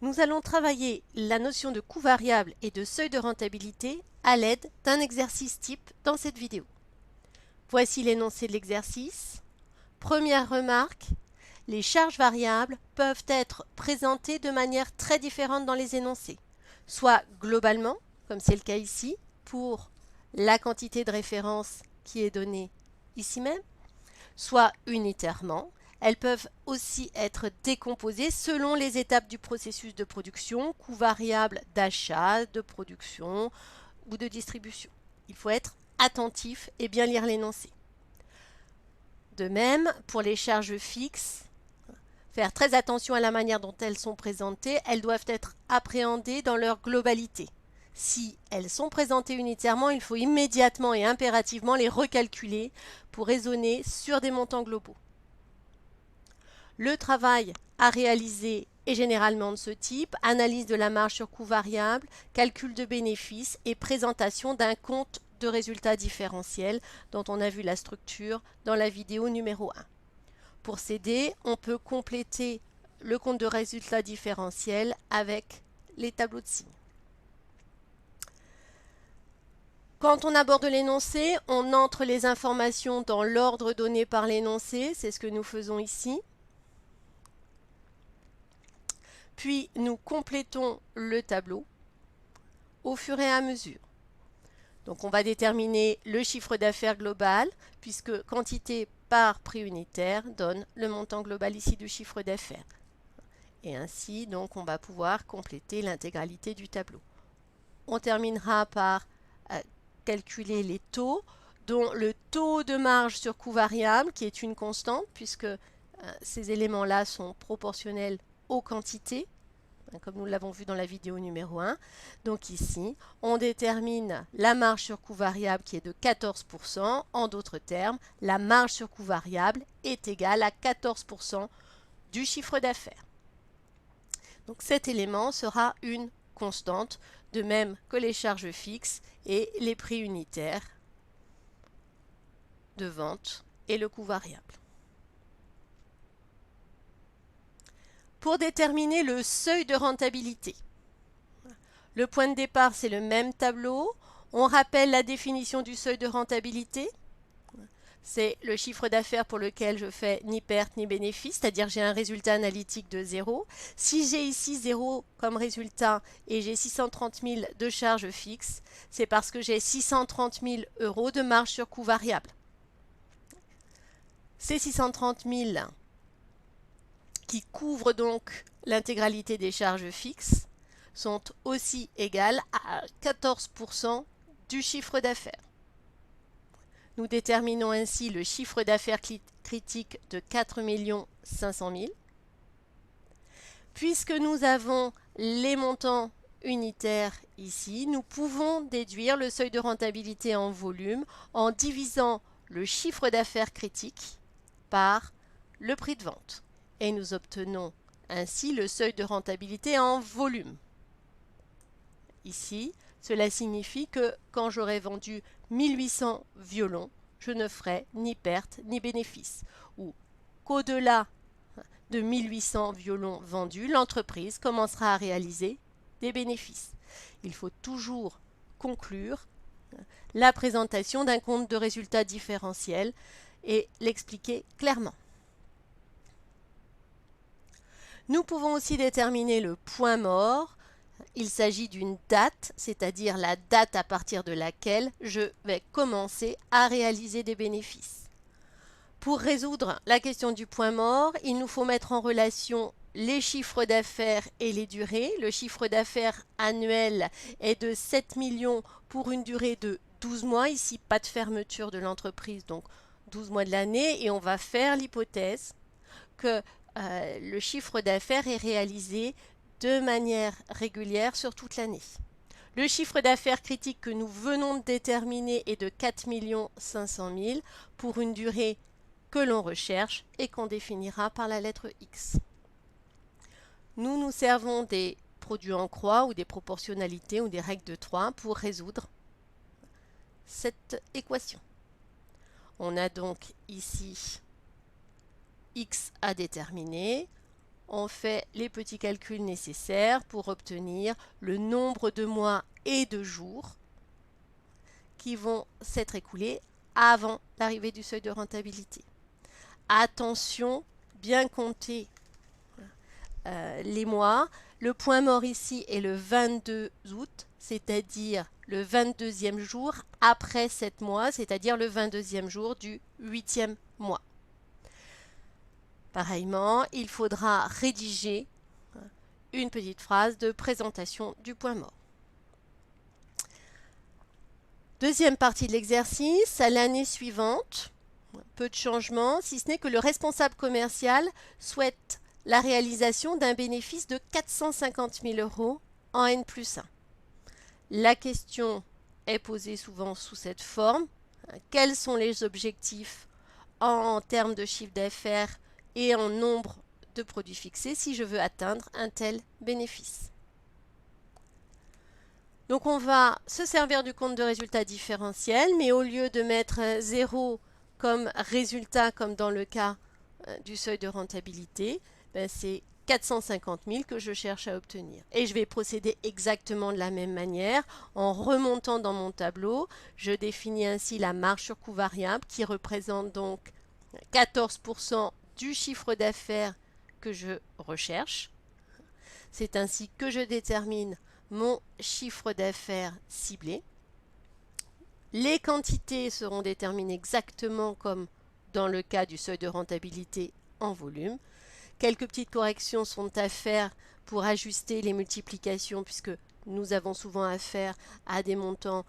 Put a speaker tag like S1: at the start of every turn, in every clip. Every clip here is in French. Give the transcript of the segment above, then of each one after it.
S1: Nous allons travailler la notion de coût variable et de seuil de rentabilité à l'aide d'un exercice type dans cette vidéo. Voici l'énoncé de l'exercice. Première remarque, les charges variables peuvent être présentées de manière très différente dans les énoncés, soit globalement, comme c'est le cas ici, pour la quantité de référence qui est donnée ici même, soit unitairement. Elles peuvent aussi être décomposées selon les étapes du processus de production, coût variable d'achat, de production ou de distribution. Il faut être attentif et bien lire l'énoncé. De même, pour les charges fixes, faire très attention à la manière dont elles sont présentées. Elles doivent être appréhendées dans leur globalité. Si elles sont présentées unitairement, il faut immédiatement et impérativement les recalculer pour raisonner sur des montants globaux. Le travail à réaliser est généralement de ce type: analyse de la marge sur coût variable, calcul de bénéfices et présentation d'un compte de résultats différentiels dont on a vu la structure dans la vidéo numéro 1. Pour s'aider, on peut compléter le compte de résultats différentiels avec les tableaux de signes. Quand on aborde l'énoncé, on entre les informations dans l'ordre donné par l'énoncé, c'est ce que nous faisons ici. Puis nous complétons le tableau au fur et à mesure. Donc on va déterminer le chiffre d'affaires global, puisque quantité par prix unitaire donne le montant global ici du chiffre d'affaires. Et ainsi, donc, on va pouvoir compléter l'intégralité du tableau. On terminera par calculer les taux, dont le taux de marge sur coût variable, qui est une constante, puisque ces éléments-là sont proportionnels aux quantités, comme nous l'avons vu dans la vidéo numéro 1. Donc ici, on détermine la marge sur coût variable qui est de 14%. En d'autres termes, la marge sur coût variable est égale à 14% du chiffre d'affaires. Donc cet élément sera une constante, de même que les charges fixes et les prix unitaires de vente et le coût variable. Pour déterminer le seuil de rentabilité, le point de départ, c'est le même tableau. On rappelle la définition du seuil de rentabilité. C'est le chiffre d'affaires pour lequel je fais ni perte ni bénéfice, c'est-à-dire j'ai un résultat analytique de 0. Si j'ai ici 0 comme résultat et j'ai 630 000 de charges fixes, c'est parce que j'ai 630 000 € de marge sur coût variable. Ces 630 000 qui couvrent donc l'intégralité des charges fixes sont aussi égales à 14% du chiffre d'affaires. Nous déterminons ainsi le chiffre d'affaires critique de 4 500 000. Puisque nous avons les montants unitaires ici, nous pouvons déduire le seuil de rentabilité en volume en divisant le chiffre d'affaires critique par le prix de vente. Et nous obtenons ainsi le seuil de rentabilité en volume. Ici, cela signifie que quand j'aurai vendu 1800 violons, je ne ferai ni perte ni bénéfice. Ou qu'au-delà de 1800 violons vendus, l'entreprise commencera à réaliser des bénéfices. Il faut toujours conclure la présentation d'un compte de résultats différentiels et l'expliquer clairement. Nous pouvons aussi déterminer le point mort. Il s'agit d'une date, c'est-à-dire la date à partir de laquelle je vais commencer à réaliser des bénéfices. Pour résoudre la question du point mort, il nous faut mettre en relation les chiffres d'affaires et les durées. Le chiffre d'affaires annuel est de 7 millions pour une durée de 12 mois. Ici, pas de fermeture de l'entreprise, donc 12 mois de l'année. Et on va faire l'hypothèse que le chiffre d'affaires est réalisé de manière régulière sur toute l'année. Le chiffre d'affaires critique que nous venons de déterminer est de 4 500 000 pour une durée que l'on recherche et qu'on définira par la lettre X. Nous nous servons des produits en croix ou des proportionnalités ou des règles de 3 pour résoudre cette équation. On a donc ici X à déterminer. on fait les petits calculs nécessaires pour obtenir le nombre de mois et de jours qui vont s'être écoulés avant l'arrivée du seuil de rentabilité. Attention, bien compter les mois. Le point mort ici est le 22 août, c'est-à-dire le 22e jour après 7 mois, c'est-à-dire le 22e jour du 8e mois. Pareillement, il faudra rédiger une petite phrase de présentation du point mort. Deuxième partie de l'exercice, à l'année suivante, peu de changements, si ce n'est que le responsable commercial souhaite la réalisation d'un bénéfice de 450 000 € en N+1. La question est posée souvent sous cette forme. Quels sont les objectifs en termes de chiffre d'affaires et en nombre de produits fixés si je veux atteindre un tel bénéfice? Donc on va se servir du compte de résultat différentiel, mais au lieu de mettre 0 comme résultat, comme dans le cas du seuil de rentabilité, c'est 450 000 que je cherche à obtenir. Et je vais procéder exactement de la même manière. En remontant dans mon tableau, je définis ainsi la marge sur coût variable qui représente donc 14% du chiffre d'affaires que je recherche. C'est ainsi que je détermine mon chiffre d'affaires ciblé. Les quantités seront déterminées exactement comme dans le cas du seuil de rentabilité en volume. Quelques petites corrections sont à faire pour ajuster les multiplications puisque nous avons souvent affaire à des montants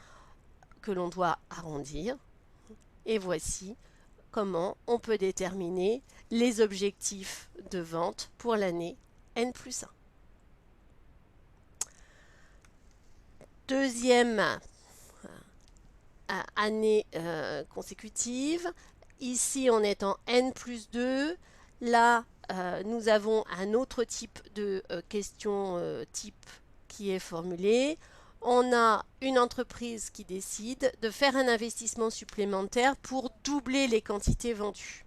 S1: que l'on doit arrondir. Et voici comment on peut déterminer les objectifs de vente pour l'année N+1. Deuxième année consécutive. Ici, on est en N+2. Là, nous avons un autre type de question type qui est formulée. On a une entreprise qui décide de faire un investissement supplémentaire pour doubler les quantités vendues.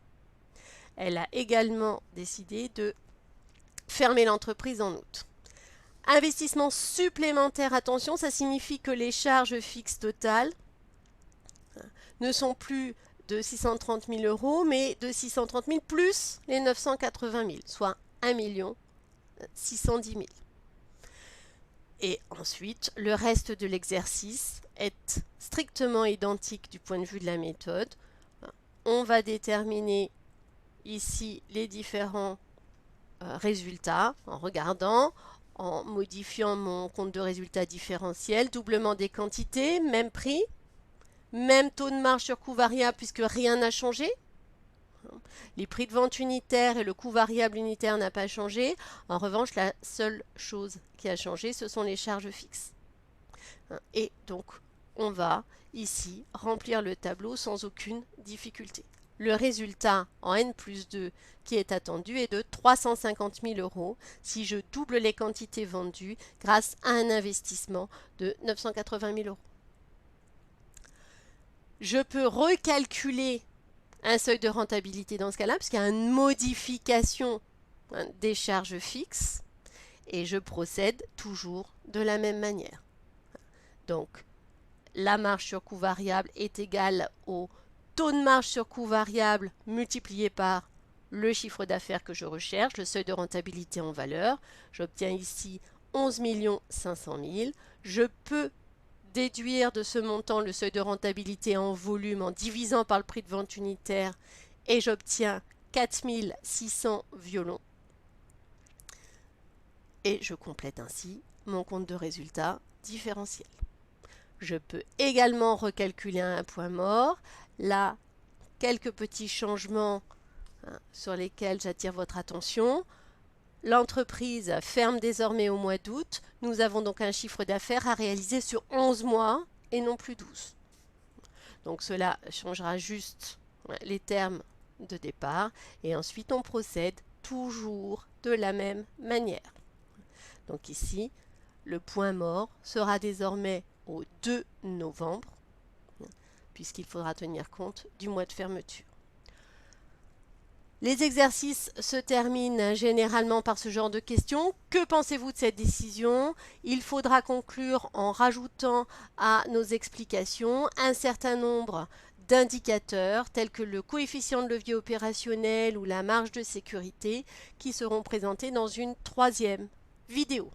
S1: Elle a également décidé de fermer l'entreprise en août. Investissement supplémentaire, attention, ça signifie que les charges fixes totales ne sont plus de 630 000 €, mais de 630 000 plus les 980 000, soit 1 610 000. Et ensuite, le reste de l'exercice est strictement identique du point de vue de la méthode. On va déterminer ici les différents résultats en regardant, en modifiant mon compte de résultat différentiel, doublement des quantités, même prix, même taux de marge sur coût variable puisque rien n'a changé. Les prix de vente unitaires et le coût variable unitaire n'a pas changé. En revanche, la seule chose qui a changé, ce sont les charges fixes. Et donc, on va ici remplir le tableau sans aucune difficulté. Le résultat en N+2 qui est attendu est de 350 000 € si je double les quantités vendues grâce à un investissement de 980 000 €. Je peux recalculer un seuil de rentabilité dans ce cas-là, puisqu'il y a une modification des charges fixes, et je procède toujours de la même manière. Donc, la marge sur coût variable est égale au taux de marge sur coût variable multiplié par le chiffre d'affaires que je recherche, le seuil de rentabilité en valeur. J'obtiens ici 11 500 000. Je peux déduire de ce montant le seuil de rentabilité en volume en divisant par le prix de vente unitaire et j'obtiens 4 600 violons. Et je complète ainsi mon compte de résultat différentiel. Je peux également recalculer un point mort. Là, quelques petits changements sur lesquels j'attire votre attention. L'entreprise ferme désormais au mois d'août. Nous avons donc un chiffre d'affaires à réaliser sur 11 mois et non plus 12. Donc cela changera juste les termes de départ et ensuite on procède toujours de la même manière. Donc ici, le point mort sera désormais au 2 novembre puisqu'il faudra tenir compte du mois de fermeture. Les exercices se terminent généralement par ce genre de questions. Que pensez-vous de cette décision? Il faudra conclure en rajoutant à nos explications un certain nombre d'indicateurs tels que le coefficient de levier opérationnel ou la marge de sécurité qui seront présentés dans une troisième vidéo.